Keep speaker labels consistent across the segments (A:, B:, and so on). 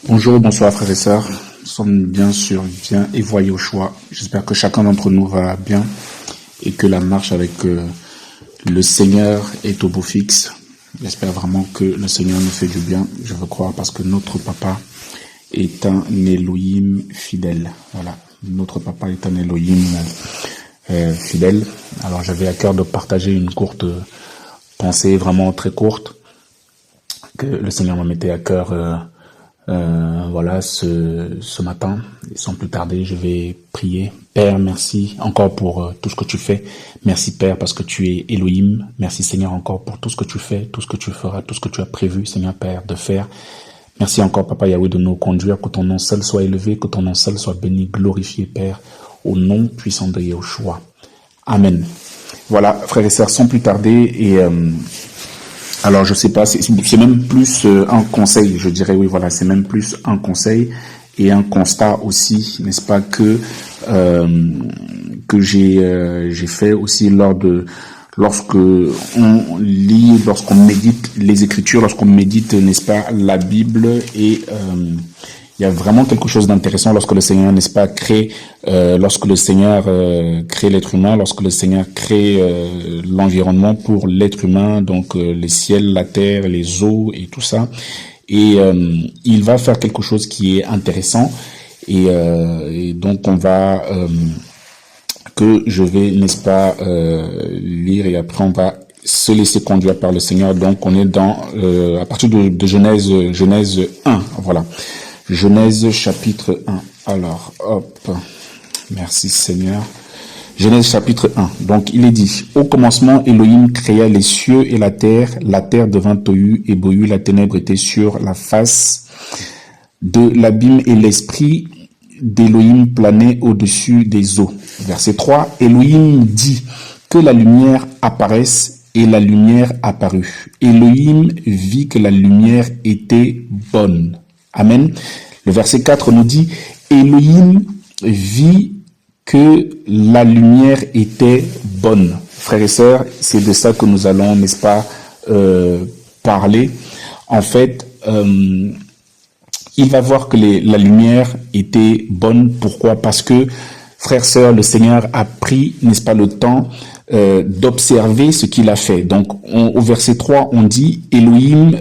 A: Bonjour, bonsoir frères et sœurs. Nous sommes bien sûr bien évoyés au choix. J'espère que chacun d'entre nous va bien et que la marche avec le Seigneur est au beau fixe. J'espère vraiment que le Seigneur nous fait du bien. Je veux croire parce que notre papa est un Elohim fidèle. Voilà, notre papa est un Elohim fidèle. Alors j'avais à cœur de partager une courte pensée, vraiment très courte, que le Seigneur me mettait à cœur voilà, ce matin. Et sans plus tarder, je vais prier. Père, merci encore pour tout ce que tu fais. Merci Père parce que tu es Elohim. Merci Seigneur encore pour tout ce que tu fais, tout ce que tu feras, tout ce que tu as prévu, Seigneur Père, de faire. Merci encore Papa Yahweh de nous conduire, que ton nom seul soit élevé, que ton nom seul soit béni, glorifié Père, au nom puissant de Yahushua. Amen. Voilà, frères et sœurs, sans plus tarder, et alors je sais pas, c'est même plus un conseil, je dirais, oui voilà, c'est même plus un conseil et un constat aussi, n'est-ce pas, que j'ai fait aussi lorsque on lit, lorsqu'on médite les Écritures, lorsqu'on médite, n'est-ce pas, la Bible, et il y a vraiment quelque chose d'intéressant lorsque le Seigneur, n'est-ce pas, crée l'être humain, lorsque le Seigneur crée l'environnement pour l'être humain, donc les ciels, la terre, les eaux et tout ça. Et il va faire quelque chose qui est intéressant. Et donc on va que je vais, n'est-ce pas, lire, et après on va se laisser conduire par le Seigneur. Donc on est dans à partir de Genèse 1, voilà. Genèse chapitre 1. Alors, hop, merci Seigneur. Genèse chapitre 1. Donc, il est dit, au commencement, Elohim créa les cieux et la terre devint tohu et bohu, la ténèbre était sur la face de l'abîme et l'esprit d'Elohim planait au-dessus des eaux. Verset 3, Elohim dit que la lumière apparaisse et la lumière apparut. Elohim vit que la lumière était bonne. Amen. Le verset 4 nous dit, Elohim vit que la lumière était bonne. Frères et sœurs, c'est de ça que nous allons, n'est-ce pas, parler. En fait, il va voir que la lumière était bonne. Pourquoi? Parce que, frères et sœurs, le Seigneur a pris, n'est-ce pas, le temps d'observer ce qu'il a fait. Donc, au verset 3, on dit, Elohim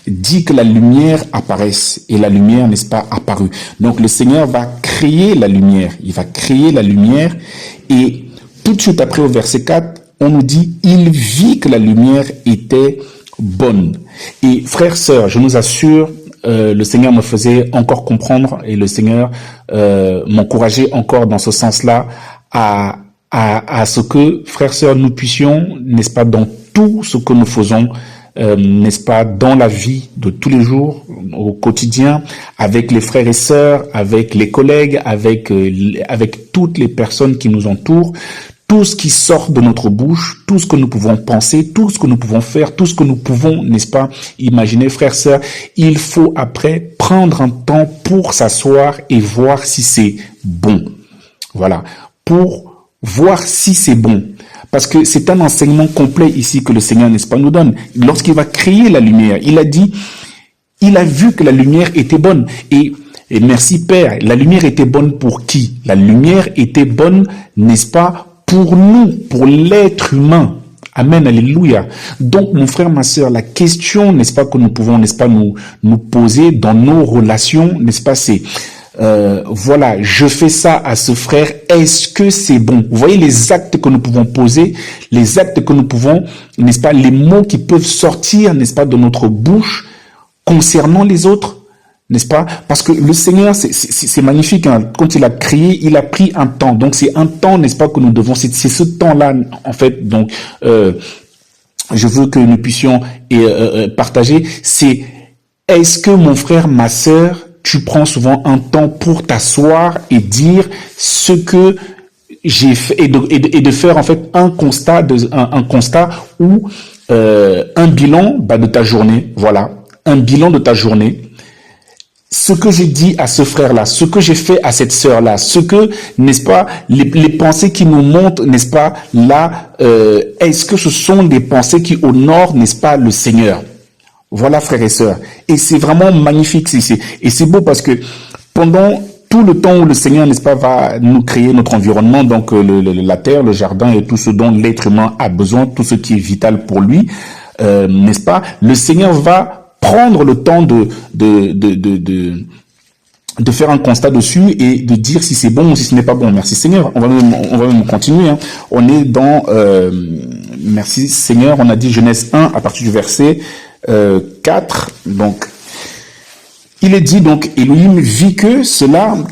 A: dit que la lumière apparaisse, et la lumière, n'est-ce pas, apparue. Donc le Seigneur va créer la lumière, il va créer la lumière, et tout de suite après au verset 4, on nous dit, il vit que la lumière était bonne. Et frères, sœurs, je nous assure, le Seigneur me faisait encore comprendre, et le Seigneur m'encourageait encore dans ce sens-là, à ce que, frères, sœurs, nous puissions, n'est-ce pas, dans tout ce que nous faisons, n'est-ce pas, dans la vie de tous les jours, au quotidien, avec les frères et sœurs, avec les collègues, avec toutes les personnes qui nous entourent, tout ce qui sort de notre bouche, tout ce que nous pouvons penser, tout ce que nous pouvons faire, tout ce que nous pouvons, n'est-ce pas, imaginer, frères et sœurs, il faut après prendre un temps pour s'asseoir et voir si c'est bon. Voilà, pour voir si c'est bon. Parce que c'est un enseignement complet ici que le Seigneur, n'est-ce pas, nous donne. Lorsqu'il va créer la lumière, il a dit, il a vu que la lumière était bonne. Et merci Père, la lumière était bonne pour qui? La lumière était bonne, n'est-ce pas, pour nous, pour l'être humain. Amen, alléluia. Donc, mon frère, ma sœur, la question, n'est-ce pas, que nous pouvons, n'est-ce pas, nous poser dans nos relations, n'est-ce pas, c'est, voilà, je fais ça à ce frère, est-ce que c'est bon? Vous voyez les actes que nous pouvons poser, les actes que nous pouvons, n'est-ce pas, les mots qui peuvent sortir, n'est-ce pas, de notre bouche concernant les autres, n'est-ce pas? Parce que le Seigneur, c'est magnifique, hein. Quand il a créé, il a pris un temps. Donc c'est un temps, n'est-ce pas, que nous devons, c'est ce temps-là, en fait, donc je veux que nous puissions partager, c'est, est-ce que mon frère, ma sœur, tu prends souvent un temps pour t'asseoir et dire ce que j'ai fait, et de faire en fait un constat ou un bilan de ta journée, voilà, un bilan de ta journée. Ce que j'ai dit à ce frère-là, ce que j'ai fait à cette sœur-là, ce que, n'est-ce pas, les pensées qui nous montent, n'est-ce pas, là, est-ce que ce sont des pensées qui honorent, n'est-ce pas, le Seigneur? Voilà, frères et sœurs. Et c'est vraiment magnifique. Et c'est beau parce que pendant tout le temps où le Seigneur, n'est-ce pas, va nous créer notre environnement, donc la terre, le jardin et tout ce dont l'être humain a besoin, tout ce qui est vital pour lui, n'est-ce pas, le Seigneur va prendre le temps de faire un constat dessus et de dire si c'est bon ou si ce n'est pas bon. Merci Seigneur. On va même continuer. Hein. On est dans merci Seigneur. On a dit Genèse 1 à partir du verset 4. Donc il est dit donc Elohim vit que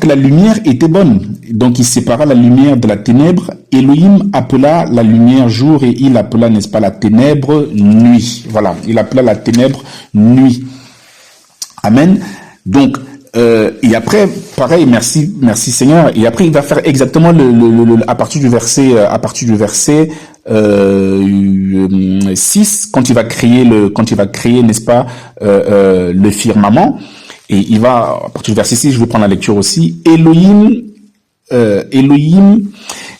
A: la lumière était bonne. Donc il sépara la lumière de la ténèbre. Elohim appela la lumière jour et il appela, n'est-ce pas, la ténèbre nuit. Voilà, il appela la ténèbre nuit. Amen. Donc et après, pareil, merci Seigneur. Et après, il va faire exactement à partir du verset 6, quand il va créer, n'est-ce pas, le firmament. Et il va, à partir du verset 6, je vais prendre la lecture aussi. Elohim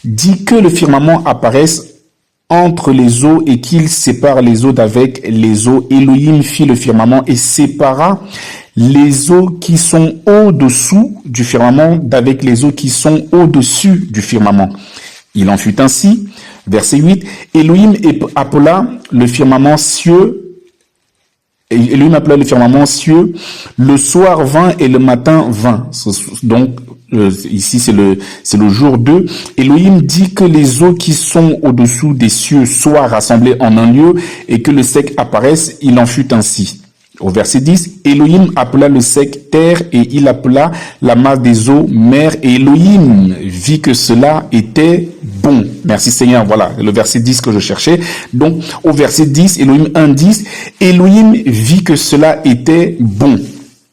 A: dit que le firmament apparaisse entre les eaux et qu'il sépare les eaux d'avec les eaux. Elohim fit le firmament et sépara les eaux qui sont au-dessous du firmament d'avec les eaux qui sont au-dessus du firmament. Il en fut ainsi. Verset 8. Elohim appela le firmament cieux. Elohim appela le firmament cieux. Le soir vint et le matin vint. Donc, ici, c'est le jour 2. Elohim dit que les eaux qui sont au-dessous des cieux soient rassemblées en un lieu et que le sec apparaisse. Il en fut ainsi. Au verset 10, Elohim appela le sec terre et il appela la masse des eaux mer et Elohim vit que cela était bon. Merci Seigneur, voilà le verset 10 que je cherchais. Donc au verset 10, Elohim 1:10, Elohim vit que cela était bon.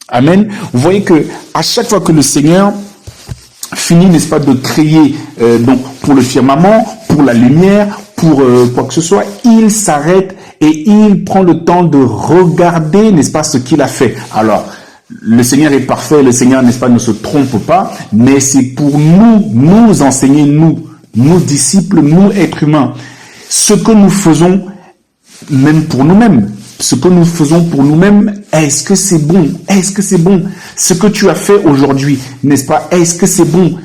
A: Amen. Vous voyez que à chaque fois que le Seigneur finit, n'est-ce pas, de créer donc pour le firmament, pour la lumière, pour quoi que ce soit, il s'arrête et il prend le temps de regarder, n'est-ce pas, ce qu'il a fait. Alors, le Seigneur est parfait, le Seigneur, n'est-ce pas, ne se trompe pas, mais c'est pour nous enseigner, nous disciples, nous êtres humains, ce que nous faisons, même pour nous-mêmes, ce que nous faisons pour nous-mêmes, est-ce que c'est bon? Est-ce que c'est bon? Ce que tu as fait aujourd'hui, n'est-ce pas? Est-ce que c'est bon?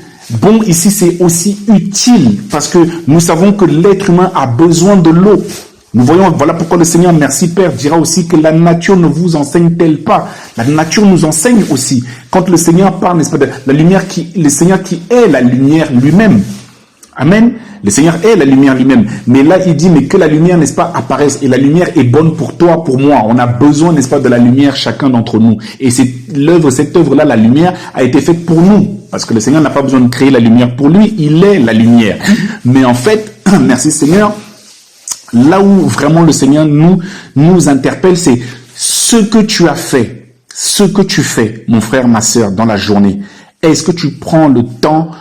A: Bon, ici, c'est aussi utile parce que nous savons que l'être humain a besoin de l'eau. Nous voyons, voilà pourquoi le Seigneur, merci Père, dira aussi que la nature ne vous enseigne-t-elle pas? La nature nous enseigne aussi. Quand le Seigneur parle, n'est-ce pas, de la lumière le Seigneur qui est la lumière lui-même. Amen. Le Seigneur est la lumière lui-même. Mais là, il dit, mais que la lumière, n'est-ce pas, apparaisse. Et la lumière est bonne pour toi, pour moi. On a besoin, n'est-ce pas, de la lumière, chacun d'entre nous. Et cette œuvre-là, la lumière, a été faite pour nous. Parce que le Seigneur n'a pas besoin de créer la lumière pour lui. Il est la lumière. Mais en fait, merci Seigneur, là où vraiment le Seigneur nous interpelle, c'est ce que tu as fait, ce que tu fais, mon frère, ma sœur, dans la journée. Est-ce que tu prends le temps,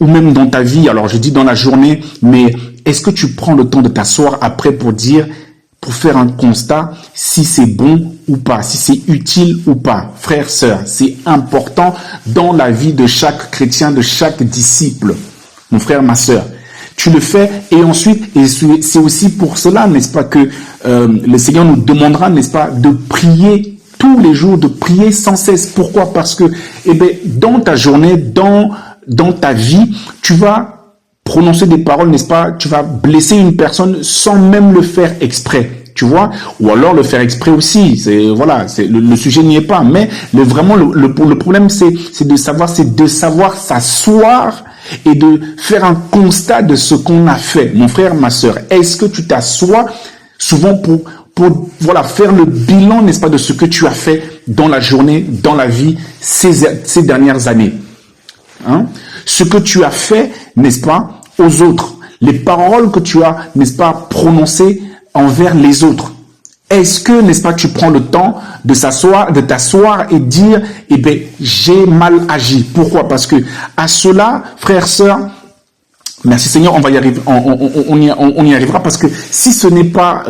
A: ou même dans ta vie, alors je dis dans la journée, mais est-ce que tu prends le temps de t'asseoir après pour faire un constat si c'est bon ou pas, si c'est utile ou pas? Frère, sœur, c'est important dans la vie de chaque chrétien, de chaque disciple. Mon frère, ma sœur, tu le fais et ensuite, et c'est aussi pour cela, n'est-ce pas, que le Seigneur nous demandera, n'est-ce pas, de prier tous les jours, de prier sans cesse. Pourquoi? Parce que, dans ta journée, dans ta vie, tu vas prononcer des paroles, n'est-ce pas? Tu vas blesser une personne sans même le faire exprès, tu vois? Ou alors le faire exprès aussi. Le sujet n'y est pas. Mais le problème, c'est de savoir s'asseoir et de faire un constat de ce qu'on a fait. Mon frère, ma sœur, est-ce que tu t'assois souvent pour faire le bilan, n'est-ce pas, de ce que tu as fait dans la journée, dans la vie, ces dernières années? Ce que tu as fait, n'est-ce pas, aux autres, les paroles que tu as, n'est-ce pas, prononcées envers les autres. Est-ce que, n'est-ce pas, tu prends le temps de t'asseoir et dire, j'ai mal agi. Pourquoi? Parce que à cela, frères, sœurs, merci Seigneur, on va y arriver, on y arrivera, parce que si ce n'est pas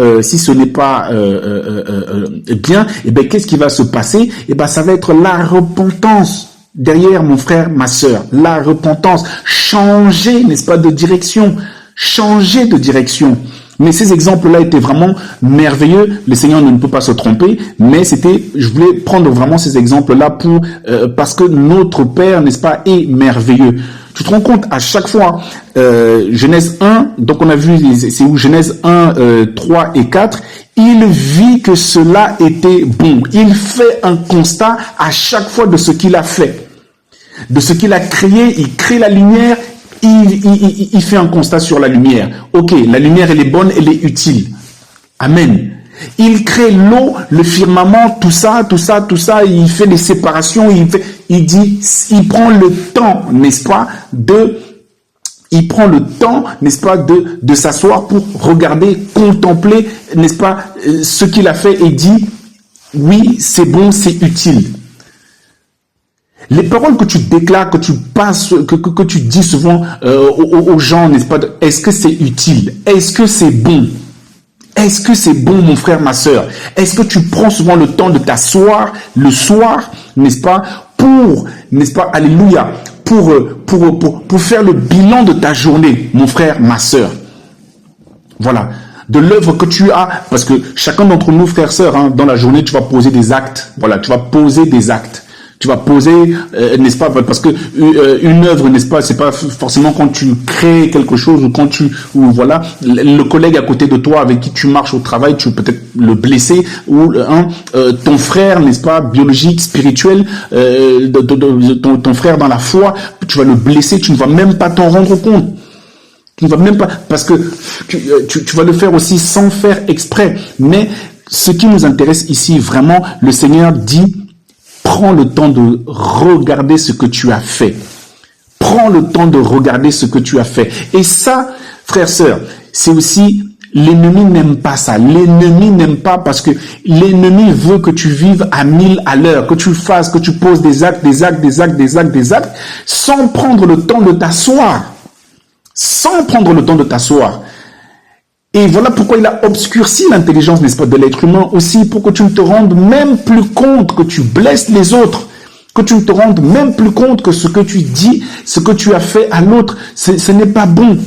A: bien, qu'est-ce qui va se passer? Ça va être la repentance. Derrière, mon frère, ma sœur, la repentance, changer, n'est-ce pas, de direction, changer de direction. Mais ces exemples-là étaient vraiment merveilleux. Le Seigneur ne peut pas se tromper, mais je voulais prendre vraiment ces exemples-là parce que notre Père, n'est-ce pas, est merveilleux. Tu te rends compte, à chaque fois, Genèse 1, donc on a vu, c'est où Genèse 1, 3 et 4, il vit que cela était bon. Il fait un constat à chaque fois de ce qu'il a fait. De ce qu'il a créé, il crée la lumière, il fait un constat sur la lumière. Ok, la lumière, elle est bonne, elle est utile. Amen. Il crée l'eau, le firmament, tout ça, il fait des séparations, il prend le temps, n'est-ce pas, de s'asseoir pour regarder, contempler, n'est-ce pas, ce qu'il a fait et dit, oui, c'est bon, c'est utile. Les paroles que tu déclares, que tu passes, que tu dis souvent aux gens, n'est-ce pas, est-ce que c'est utile? Est-ce que c'est bon? Est-ce que c'est bon, mon frère, ma sœur? Est-ce que tu prends souvent le temps de t'asseoir le soir, n'est-ce pas, n'est-ce pas, alléluia, pour faire le bilan de ta journée, mon frère, ma sœur? Voilà. De l'œuvre que tu as, parce que chacun d'entre nous, frères, sœurs, hein, dans la journée, tu vas poser des actes. Voilà, tu vas poser des actes. Tu vas poser, n'est-ce pas, parce que une œuvre, n'est-ce pas, c'est pas forcément quand tu crées quelque chose ou voilà, le collègue à côté de toi avec qui tu marches au travail, tu peux peut-être le blesser ou ton frère, n'est-ce pas, biologique, spirituel, ton frère dans la foi, tu vas le blesser, tu ne vas même pas t'en rendre compte. Tu ne vas même pas, parce que tu vas le faire aussi sans faire exprès. Mais ce qui nous intéresse ici, vraiment, le Seigneur dit, prends le temps de regarder ce que tu as fait. Prends le temps de regarder ce que tu as fait. Et ça, frères, sœurs, c'est aussi, l'ennemi n'aime pas ça. L'ennemi n'aime pas parce que l'ennemi veut que tu vives à 1000 à l'heure, que tu fasses, que tu poses des actes, sans prendre le temps de t'asseoir. Sans prendre le temps de t'asseoir. Et voilà pourquoi il a obscurci l'intelligence, n'est-ce pas, de l'être humain aussi, pour que tu ne te rendes même plus compte que tu blesses les autres, que tu ne te rendes même plus compte que ce que tu dis, ce que tu as fait à l'autre, ce n'est pas bon.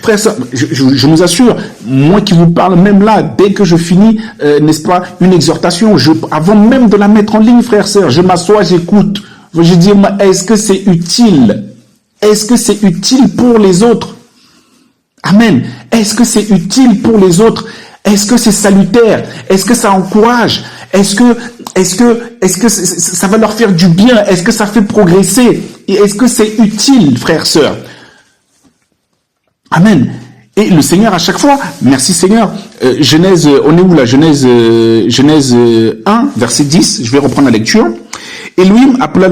A: Frère, je vous assure, moi qui vous parle même là, dès que je finis, n'est-ce pas, une exhortation, avant même de la mettre en ligne, frère, sœur, je m'assois, j'écoute. Je dis, est-ce que c'est utile? Est-ce que c'est utile pour les autres? Amen. Est-ce que c'est utile pour les autres? Est-ce que c'est salutaire? Est-ce que ça encourage? Est-ce que ça va leur faire du bien? Est-ce que ça fait progresser? Et est-ce que c'est utile, frères, sœurs? Amen. Et le Seigneur, à chaque fois, merci Seigneur, Genèse, on est où là? Genèse 1, verset 10, je vais reprendre la lecture. Elohim appela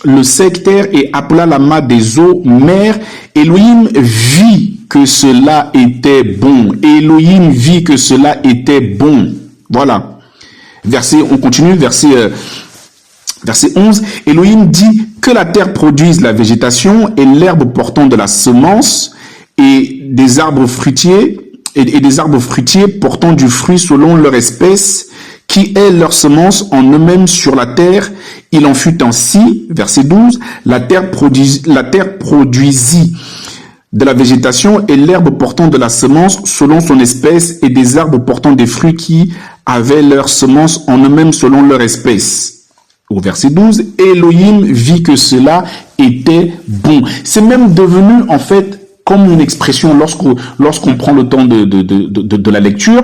A: le sectaire et appela la main des eaux mer. Elohim vit que cela était bon. Elohim vit que cela était bon. Voilà. On continue, verset 11. Elohim dit que la terre produise la végétation et l'herbe portant de la semence et des arbres fruitiers portant du fruit selon leur espèce, qui est leur semence en eux-mêmes sur la terre. Il en fut ainsi, verset 12, la terre produisit de la végétation et l'herbe portant de la semence selon son espèce et des arbres portant des fruits qui avaient leur semence en eux-mêmes selon leur espèce. Au verset 12, Elohim vit que cela était bon. C'est même devenu en fait comme une expression lorsqu'on prend le temps de la lecture,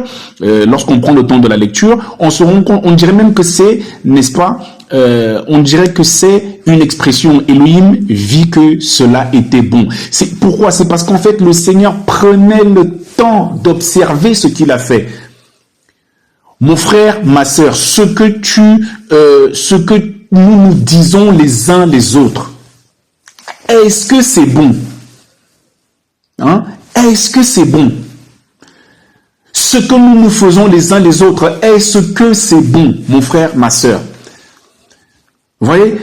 A: on dirait même que c'est, n'est-ce pas, on dirait que c'est une expression. Elohim vit que cela était bon. C'est pourquoi? C'est parce qu'en fait le Seigneur prenait le temps d'observer ce qu'il a fait. Mon frère, ma sœur, ce que nous disons les uns les autres, est-ce que c'est bon? Est-ce que c'est bon? Ce que nous faisons les uns les autres, est-ce que c'est bon, mon frère, ma sœur? Vous voyez?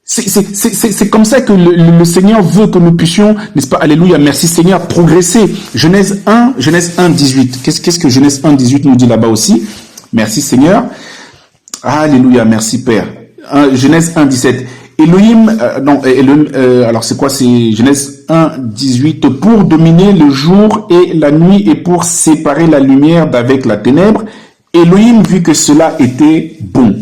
A: C'est comme ça que le Seigneur veut que nous puissions, n'est-ce pas, alléluia, merci Seigneur, progresser. Genèse 1, 18. Qu'est-ce que Genèse 1, 18 nous dit là-bas aussi? Merci Seigneur. Alléluia, merci Père. Genèse 1, 17. Elohim, alors c'est quoi? C'est Genèse 1, 18, pour dominer le jour et la nuit et pour séparer la lumière d'avec la ténèbre. Elohim vit que cela était bon.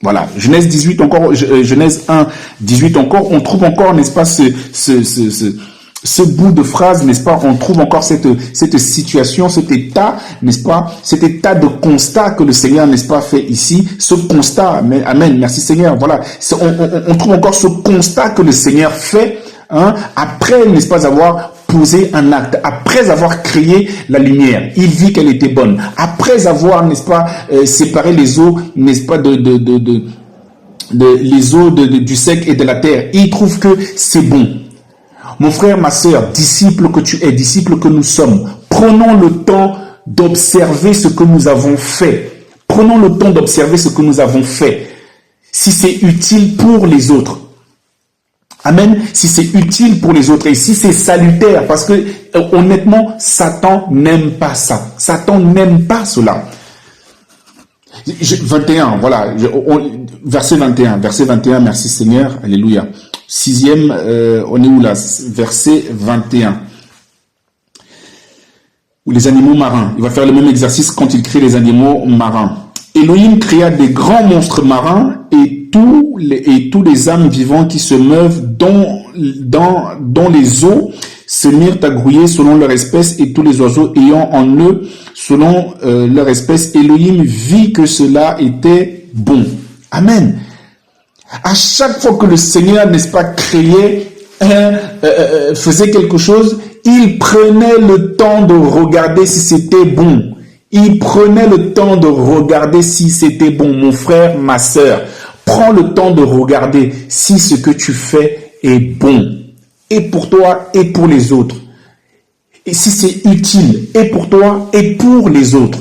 A: Voilà, Genèse 18 encore, Genèse 1, 18 encore, on trouve encore, n'est-ce pas, ce bout de phrase, n'est-ce pas, on trouve encore cette situation, cet état, n'est-ce pas, cet état de constat que le Seigneur, n'est-ce pas, fait ici, ce constat, amen, merci Seigneur, voilà, on trouve encore ce constat que le Seigneur fait, hein, après, n'est-ce pas, avoir posé un acte, après avoir créé la lumière, il vit qu'elle était bonne, après avoir, n'est-ce pas, séparé les eaux, n'est-ce pas, les eaux du sec et de la terre, il trouve que c'est bon. Mon frère, ma sœur, disciple que tu es, disciple que nous sommes, prenons le temps d'observer ce que nous avons fait. Prenons le temps d'observer ce que nous avons fait. Si c'est utile pour les autres. Amen. Si c'est utile pour les autres et si c'est salutaire, parce que honnêtement, Satan n'aime pas ça. Satan n'aime pas cela. 21, voilà, verset 21, merci Seigneur, alléluia. Sixième, on est où là? Verset 21. Ou les animaux marins. Il va faire le même exercice quand il crée les animaux marins. Elohim créa des grands monstres marins et tous les âmes vivantes qui se meuvent dans les eaux se mirent à grouiller selon leur espèce et tous les oiseaux ayant en eux selon leur espèce. Elohim vit que cela était bon. Amen. À chaque fois que le Seigneur, n'est-ce pas, créait, faisait quelque chose, il prenait le temps de regarder si c'était bon. Il prenait le temps de regarder si c'était bon. Mon frère, ma sœur, prends le temps de regarder si ce que tu fais est bon. Et pour toi et pour les autres. Et si c'est utile et pour toi et pour les autres.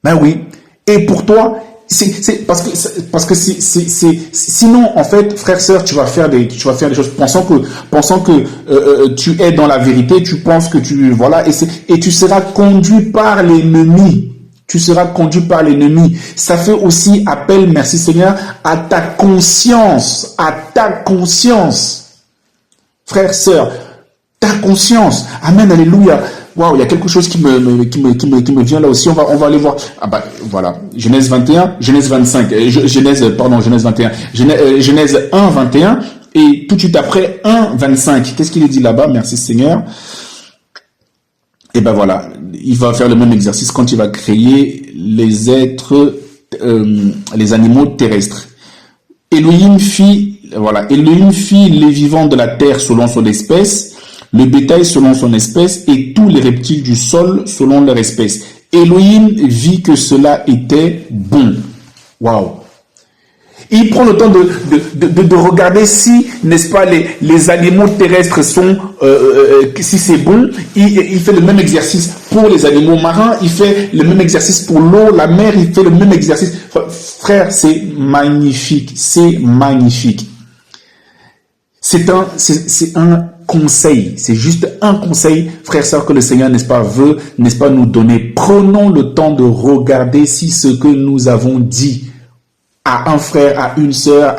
A: Ben oui. Et pour toi, c'est parce que sinon en fait, frère, sœur, tu vas faire des choses pensant que tu es dans la vérité, tu penses que voilà, et tu seras conduit par l'ennemi. Tu seras conduit par l'ennemi. Ça fait aussi appel, merci Seigneur, à ta conscience, frère, sœur, ta conscience. Amen, alléluia. Waouh, il y a quelque chose qui me vient là aussi. On va aller voir. Ah bah voilà, Genèse 21, Genèse 25, Genèse 21, Genèse 1, 21 et tout de suite après 1, 25. Qu'est-ce qu'il est dit là-bas? Merci Seigneur. Et ben voilà, il va faire le même exercice quand il va créer les êtres, les animaux terrestres. Elohim fit les vivants de la terre selon son espèce, le bétail selon son espèce et tous les reptiles du sol selon leur espèce. Elohim vit que cela était bon. Waouh! Il prend le temps de regarder si, n'est-ce pas, les animaux terrestres sont, si c'est bon. Il fait le même exercice pour les animaux marins. Il fait le même exercice pour l'eau, la mer. Il fait le même exercice. Frère, c'est magnifique. C'est magnifique. C'est un conseil. C'est juste un conseil, frère, sœur, que le Seigneur, n'est-ce pas, veut, n'est-ce pas, nous donner. Prenons le temps de regarder si ce que nous avons dit à un frère, à une sœur,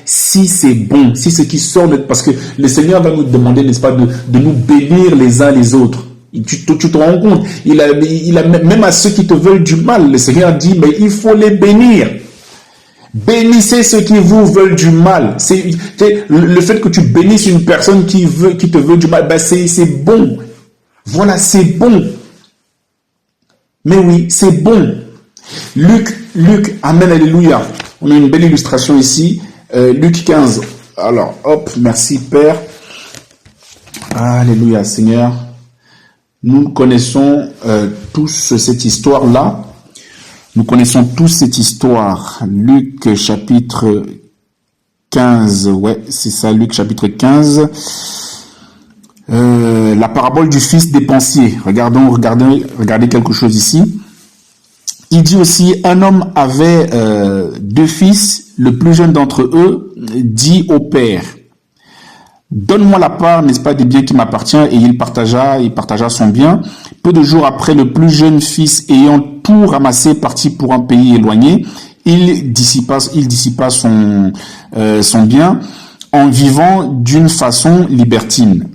A: si c'est bon, si ce qui sort, parce que le Seigneur va nous demander, n'est-ce pas, de nous bénir les uns les autres. Tu te rends compte, il a même à ceux qui te veulent du mal, le Seigneur dit, mais il faut les bénir. Bénissez ceux qui vous veulent du mal. C'est le fait que tu bénisses une personne qui te veut du mal, ben c'est bon. Voilà, c'est bon. Mais oui, c'est bon. Luc, amen, alléluia. On a une belle illustration ici. Luc 15. Alors, hop, merci Père. Alléluia, Seigneur. Nous connaissons tous cette histoire-là. Nous connaissons tous cette histoire. Luc chapitre 15. Ouais, c'est ça, Luc chapitre 15. La parabole du fils dépensier. Regardez quelque chose ici. Il dit aussi, un homme avait 2 fils, le plus jeune d'entre eux dit au père, donne-moi la part, n'est-ce pas, des biens qui m'appartiennent, et il partagea son bien. Peu de jours après, le plus jeune fils ayant tout ramassé, partit pour un pays éloigné, il dissipa son bien en vivant d'une façon libertine.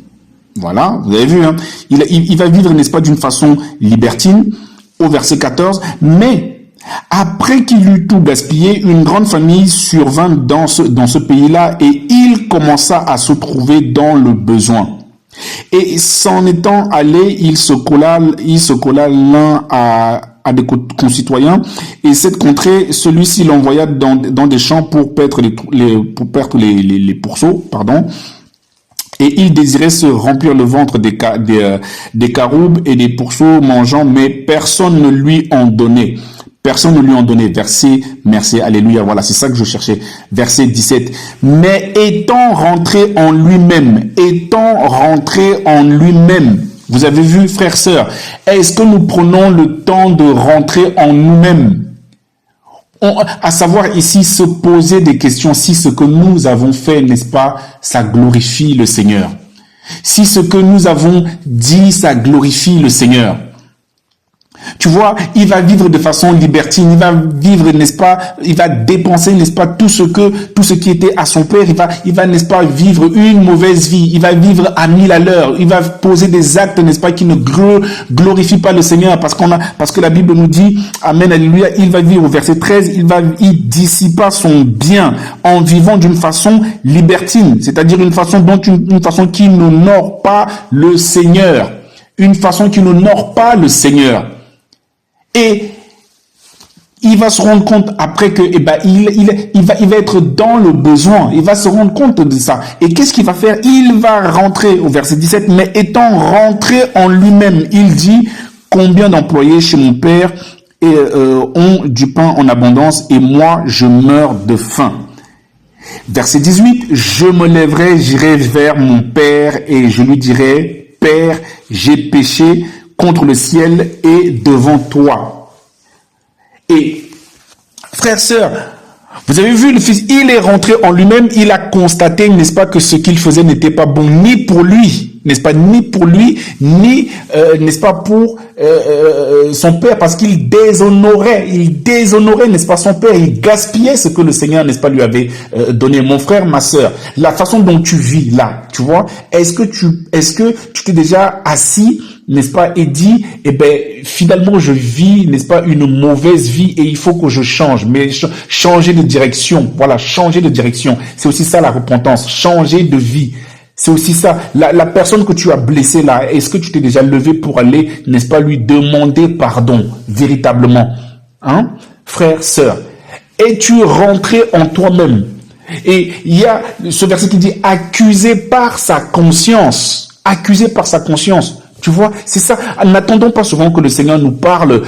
A: Voilà, vous avez vu, hein? Il va vivre, n'est-ce pas, d'une façon libertine, au verset 14, mais après qu'il eut tout gaspillé, une grande famille survint dans ce pays-là et il commença à se trouver dans le besoin. Et s'en étant allé, il se colla l'un à des concitoyens, et cette contrée, celui-ci l'envoya dans des champs pour perdre les pourceaux, pardon. Et il désirait se remplir le ventre des caroubes et des pourceaux mangeant, mais personne ne lui en donnait. Personne ne lui en donnait. Merci, alléluia, voilà, c'est ça que je cherchais. Verset 17. Mais étant rentré en lui-même, vous avez vu, frères, sœurs, est-ce que nous prenons le temps de rentrer en nous-mêmes? À savoir ici se poser des questions, si ce que nous avons fait, n'est-ce pas, ça glorifie le Seigneur. Si ce que nous avons dit, ça glorifie le Seigneur. Tu vois, il va vivre de façon libertine, il va vivre, n'est-ce pas, il va dépenser, n'est-ce pas, tout ce qui était à son père, il va, n'est-ce pas, vivre une mauvaise vie, il va vivre à 1000 à l'heure, il va poser des actes, n'est-ce pas, qui ne glorifient pas le Seigneur, parce que la Bible nous dit, amen, alléluia, il va vivre au verset 13, il dissipa son bien en vivant d'une façon libertine, c'est-à-dire une façon qui n'honore pas le Seigneur, une façon qui n'honore pas le Seigneur. Et il va se rendre compte après que, il va être dans le besoin. Il va se rendre compte de ça. Et qu'est-ce qu'il va faire? Il va rentrer au verset 17, mais étant rentré en lui-même, il dit, combien d'employés chez mon père ont du pain en abondance et moi, je meurs de faim. Verset 18, je me lèverai, j'irai vers mon père et je lui dirai, Père, j'ai péché contre le ciel et devant toi. Et, frères, sœurs, vous avez vu le Fils, il est rentré en lui-même, il a constaté, n'est-ce pas, que ce qu'il faisait n'était pas bon, ni pour lui, n'est-ce pas, ni pour lui, ni, n'est-ce pas, pour son père, parce qu'il déshonorait, n'est-ce pas, son père, il gaspillait ce que le Seigneur, n'est-ce pas, lui avait donné. Mon frère, ma sœur, la façon dont tu vis là, tu vois, est-ce que tu t'es déjà assis, n'est-ce pas, et dit, finalement, je vis, n'est-ce pas, une mauvaise vie et il faut que je change, mais changer de direction, voilà, changer de direction. C'est aussi ça la repentance, changer de vie. C'est aussi ça. La personne que tu as blessée là, est-ce que tu t'es déjà levé pour aller, n'est-ce pas, lui demander pardon, véritablement, hein, frère, sœur? Es-tu rentré en toi-même? Et il y a ce verset qui dit, accusé par sa conscience, accusé par sa conscience. Tu vois, c'est ça. N'attendons pas souvent que le Seigneur nous parle,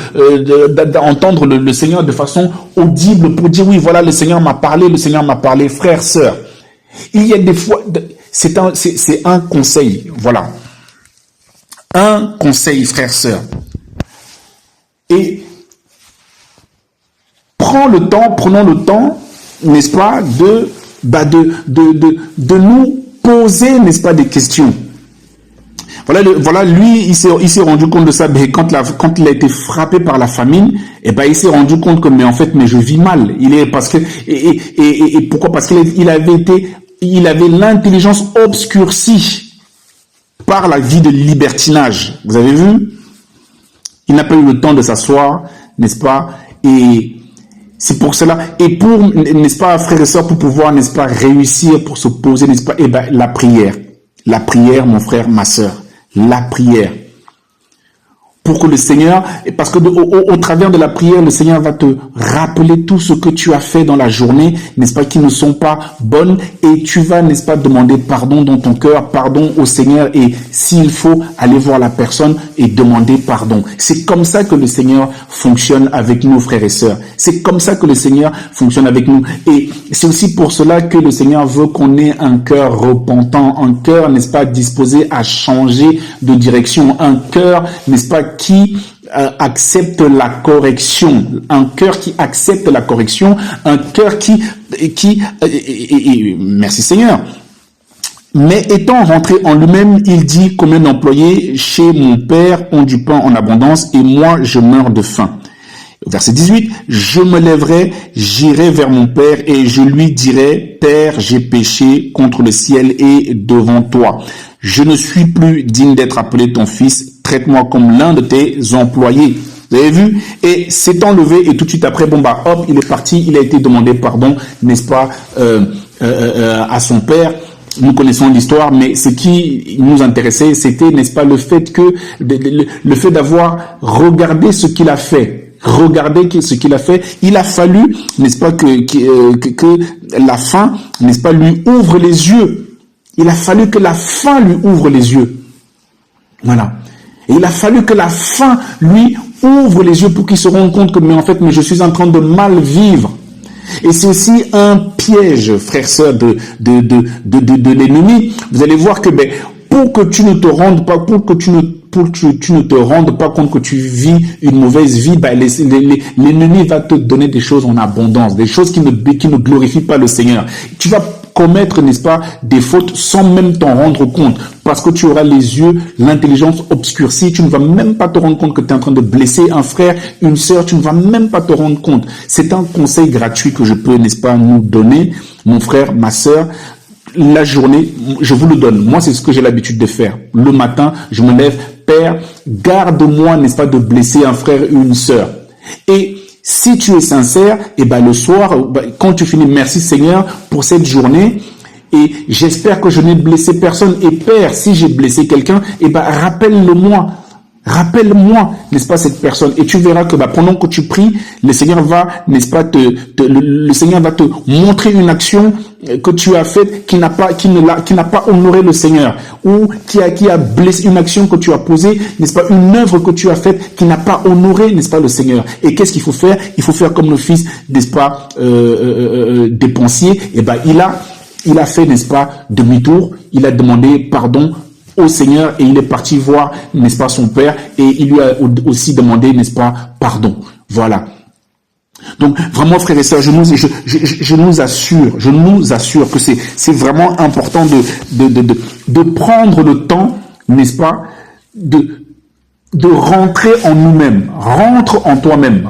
A: d'entendre le Seigneur de façon audible pour dire oui, voilà, le Seigneur m'a parlé, frère, sœur. Il y a des fois, c'est un conseil, voilà. Un conseil, frère, sœur. Et prenons le temps, n'est-ce pas, de nous poser, n'est-ce pas, des questions. Voilà, lui, il s'est rendu compte de ça, mais quand il a été frappé par la famine, il s'est rendu compte que, mais je vis mal. Et pourquoi? Parce qu'il avait l'intelligence obscurcie par la vie de libertinage. Vous avez vu? Il n'a pas eu le temps de s'asseoir, n'est-ce pas? Et c'est pour cela, et pour, n'est-ce pas, frères et sœurs, pour pouvoir, n'est-ce pas, réussir, pour se poser, n'est-ce pas, la prière, mon frère, ma sœur. La prière. Pour que le Seigneur, parce que au travers de la prière, le Seigneur va te rappeler tout ce que tu as fait dans la journée, n'est-ce pas, qui ne sont pas bonnes, et tu vas, n'est-ce pas, demander pardon dans ton cœur, pardon au Seigneur, et s'il faut, aller voir la personne et demander pardon. C'est comme ça que le Seigneur fonctionne avec nous, frères et sœurs. C'est comme ça que le Seigneur fonctionne avec nous. Et c'est aussi pour cela que le Seigneur veut qu'on ait un cœur repentant, un cœur, n'est-ce pas, disposé à changer de direction, un cœur, n'est-ce pas, qui accepte la correction, un cœur qui accepte la correction, un cœur qui merci Seigneur. Mais étant rentré en lui-même, il dit, combien d'employés chez mon père ont du pain en abondance et moi je meurs de faim. Verset 18, « Je me lèverai, j'irai vers mon père et je lui dirai, Père, j'ai péché contre le ciel et devant toi. Je ne suis plus digne d'être appelé ton fils. Traite-moi comme l'un de tes employés. » Vous avez vu? Et s'étant levé et tout de suite après, bon bah hop, il est parti, il a été demandé pardon, n'est-ce pas, à son père. Nous connaissons l'histoire, mais ce qui nous intéressait, c'était, n'est-ce pas, le fait que, le fait d'avoir regardé ce qu'il a fait. Regardez ce qu'il a fait. Il a fallu, n'est-ce pas, que la fin, n'est-ce pas, lui ouvre les yeux. Il a fallu que la fin lui ouvre les yeux. Voilà. Et il a fallu que la fin lui ouvre les yeux pour qu'il se rende compte que, mais en fait, mais je suis en train de mal vivre. Et c'est aussi un piège, frères, sœurs, de l'ennemi. Vous allez voir que, ben, pour que tu ne te rendes pas, pour que tu ne te rendes pas compte que tu vis une mauvaise vie, ben, l'ennemi va te donner des choses en abondance, des choses qui ne glorifient pas le Seigneur. Tu vas commettre, n'est-ce pas, des fautes sans même t'en rendre compte, parce que tu auras les yeux, l'intelligence obscurcie, tu ne vas même pas te rendre compte que tu es en train de blesser un frère, une sœur, tu ne vas même pas te rendre compte. C'est un conseil gratuit que je peux, n'est-ce pas, nous donner, mon frère, ma sœur. La journée, je vous le donne. Moi, c'est ce que j'ai l'habitude de faire. Le matin, je me lève, Père, garde-moi, n'est-ce pas, de blesser un frère ou une sœur. Et si tu es sincère, et ben le soir, quand tu finis, merci Seigneur pour cette journée, et j'espère que je n'ai blessé personne. Et Père, si j'ai blessé quelqu'un, et ben rappelle-le-moi. Rappelle-moi, n'est-ce pas, cette personne. Et tu verras que pendant que tu pries, le Seigneur va, n'est-ce pas, le Seigneur va te montrer une action que tu as faite qui n'a pas honoré le Seigneur, ou qui a blessé, une action que tu as posée, n'est-ce pas, une œuvre que tu as faite qui n'a pas honoré, n'est-ce pas, le Seigneur. Et qu'est-ce qu'il faut faire? Il faut faire comme le fils, n'est-ce pas, dépensier. Et ben il a fait, n'est-ce pas, demi-tour. Il a demandé pardon au Seigneur et il est parti voir, n'est-ce pas, son père, et il lui a aussi demandé, n'est-ce pas, pardon. Voilà. Donc vraiment, frères et sœurs, je nous assure que c'est vraiment important de prendre le temps, n'est-ce pas, de rentrer en nous-mêmes. Rentre en toi-même.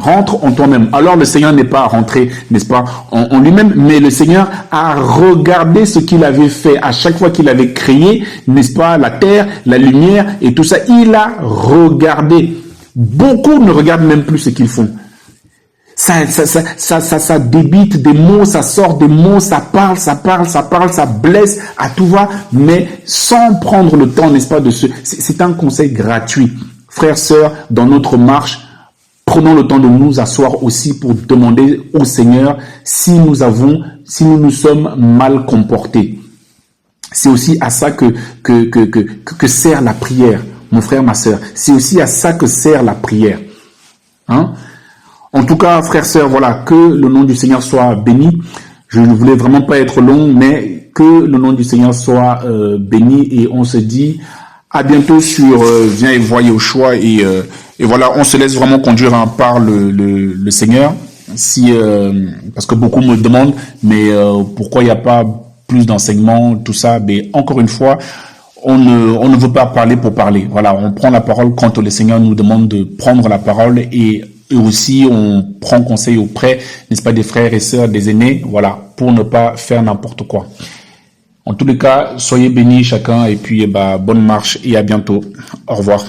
A: Alors le Seigneur n'est pas rentré, n'est-ce pas, en lui-même, mais le Seigneur a regardé ce qu'il avait fait à chaque fois qu'il avait créé, n'est-ce pas, la terre, la lumière et tout ça. Il a regardé. Beaucoup ne regardent même plus ce qu'ils font. Ça débite des mots, ça sort des mots, ça parle, ça blesse à tout va, mais sans prendre le temps, n'est-ce pas, c'est un conseil gratuit. Frères, sœurs, dans notre marche, prenons le temps de nous asseoir aussi pour demander au Seigneur si nous nous sommes mal comportés. C'est aussi à ça que sert la prière, mon frère, ma sœur. C'est aussi à ça que sert la prière. Hein? En tout cas, frères, sœurs, voilà, que le nom du Seigneur soit béni. Je ne voulais vraiment pas être long, mais que le nom du Seigneur soit béni, et on se dit à bientôt sur Viens et voyez au choix, et voilà, on se laisse vraiment conduire par le Seigneur. Parce que beaucoup me demandent, mais pourquoi il n'y a pas plus d'enseignement, tout ça. Mais encore une fois, on ne veut pas parler pour parler. Voilà, on prend la parole quand le Seigneur nous demande de prendre la parole, et aussi on prend conseil auprès, n'est-ce pas, des frères et sœurs, des aînés, voilà, pour ne pas faire n'importe quoi. En tous les cas, soyez bénis chacun, et puis bonne marche et à bientôt. Au revoir.